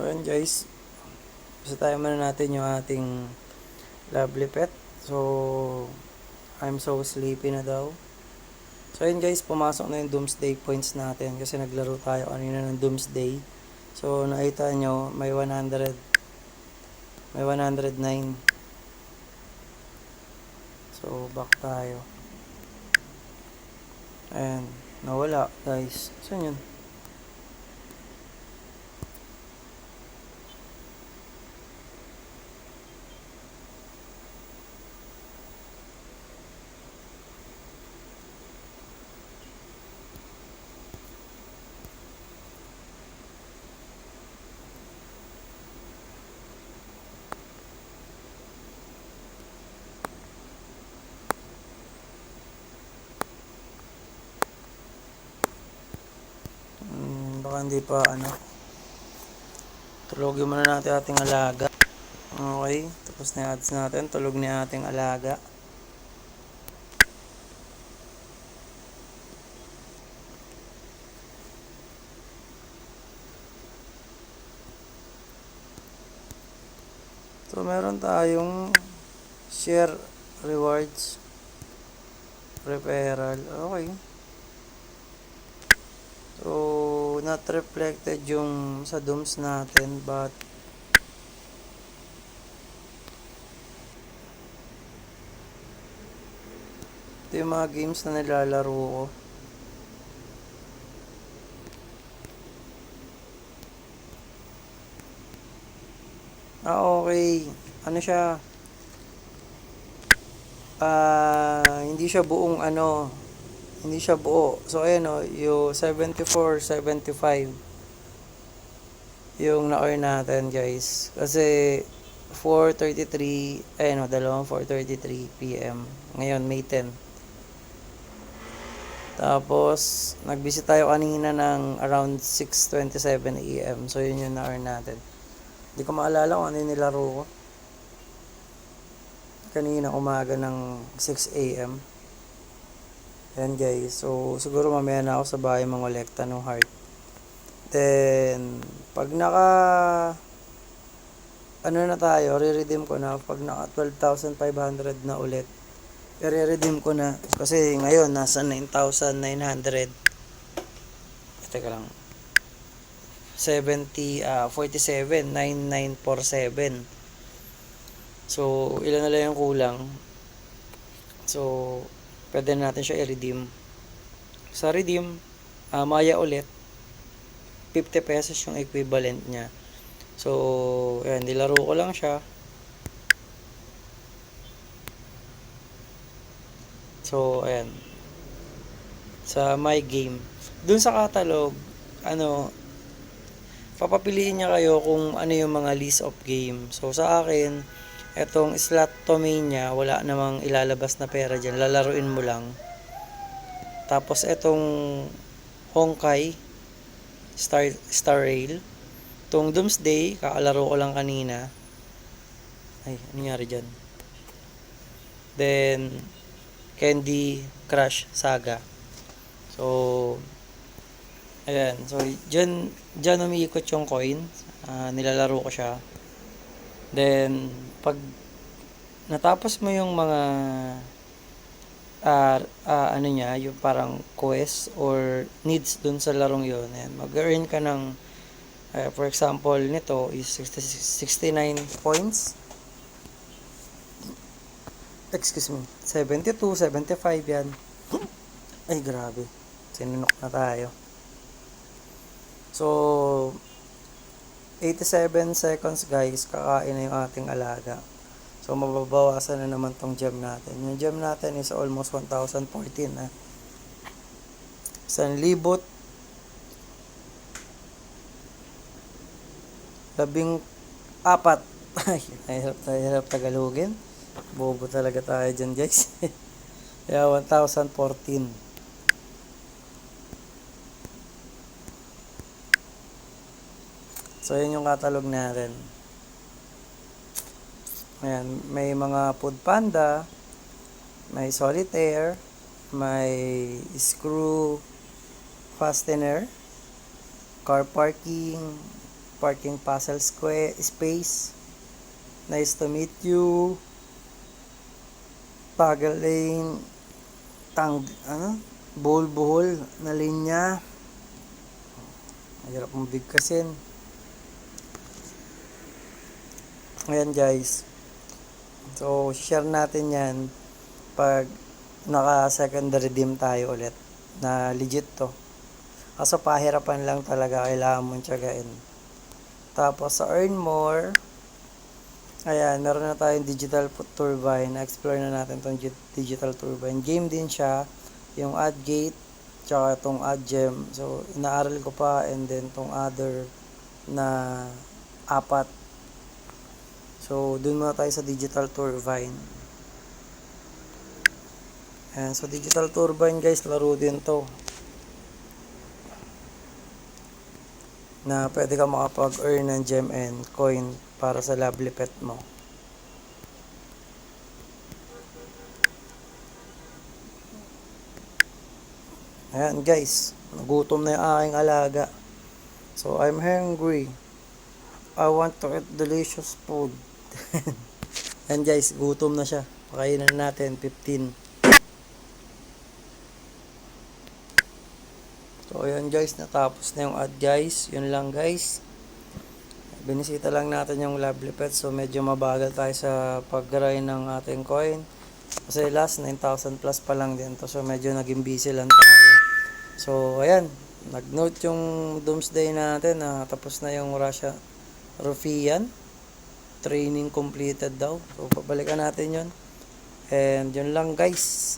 So ayan guys, basta tayo muna natin yung ating lovely pet. So I'm so sleepy na daw. So ayan guys, pumasok na yung doomsday points natin kasi naglaro tayo kanina ng doomsday. So nakita nyo may 100, may 109. So back tayo. Ayan, nawala guys. Saan yun? Baka hindi pa tulogin muna natin ating alaga. Okay, tapos na yung ads natin. Tulog na ating alaga. So meron tayong share rewards referral. Okay. So not reflected yung sa dooms natin, but ito yung mga games na nilalaro ko. Okay. Ano siya? Hindi siya buong hindi siya buo. So ayan yung 74, 75 yung na-earn natin guys. Kasi 4:33, dalawang 4:33 PM. Ngayon May 10. Tapos nag-visit tayo kanina ng around 6:27 AM. So yun yung na-earn natin. Hindi ko maalala kung ano yung nilaro ko kanina umaga ng 6 AM. Yan guys, so siguro mamaya na ako sa bahay mangolekta ng heart. Then pag na tayo, re-redeem ko na. Pag naka 12,500 na ulit, i-redeem ko na. Kasi ngayon nasa 9,900. Teka lang, 47, 9947. So ilan na lang yung kulang. So pwede na natin siya i-redeem. Sa redeem, maya ulit, 50 pesos yung equivalent niya. So, ayan, nilaro ko lang siya. So, ayan. Sa my game. Dun sa catalog, papapiliin niya kayo kung ano yung mga list of game. So, sa akin, etong Slotomania, wala namang ilalabas na pera dyan. Lalaruin mo lang. Tapos, etong Honkai, Star Rail. Itong Doomsday, kakalaro ko lang kanina. Ay, ano nangyari dyan? Then, Candy Crush Saga. So, ayan. So, dyan umiikot yung coin. Nilalaro ko siya. Then, pag natapos mo yung mga yung parang quest or needs dun sa larong yun, mag-earn ka ng for example nito is 69 points. Excuse me, 72, 75 yan. Ay grabe, sinunok na tayo. So 87 seconds guys, kakain na yung ating alaga. So mababawasan na naman tong gem natin. Yung gem natin is almost 1,014 na. 1,000 14. Ay, hirap tagalogin. Bobo talaga tayo dyan guys. Kaya 1,014. So yun yung catalog natin. Ayan, may mga Food Panda, may Solitaire, may Screw Fastener, Car Parking, parking puzzle square space. Nice to meet you. Toggle lane. Buhol-buhol na linya. Mahirap mong bigkasin. Ayan guys. So, share natin yan pag naka-secondary dim tayo ulit. Na legit to. Kaso pahirapan lang talaga. Kailangan mong tiyagain. Tapos sa earn more, ayan, meron na tayong digital turbine. Na-explore na natin tong digital turbine. Game din siya. Yung add gate, tsaka itong add gem. So, inaaral ko pa, and then itong other na 4. So, dun muna tayo sa digital turbine. Ayan, so digital turbine guys, laro din to. Na pwede ka makapag-earn ng gem and coin para sa lovely pet mo. Ayan guys, nagutom na yung aking alaga. So, I'm hungry. I want to eat delicious food. Ayan guys, gutom na siya. Pakainin natin, 15. So, ayan guys, natapos na yung ad guys. Yun lang guys. Binisita lang natin yung lovely pet. So, medyo mabagal tayo sa pag-grind ng ating coin. Kasi last, 9,000 plus pa lang din to. So, medyo naging busy lang tayo. So, ayan. Nag-note yung doomsday natin na tapos na yung Russia Rufian. Training completed daw. So, babalikan natin yun. And yun lang guys.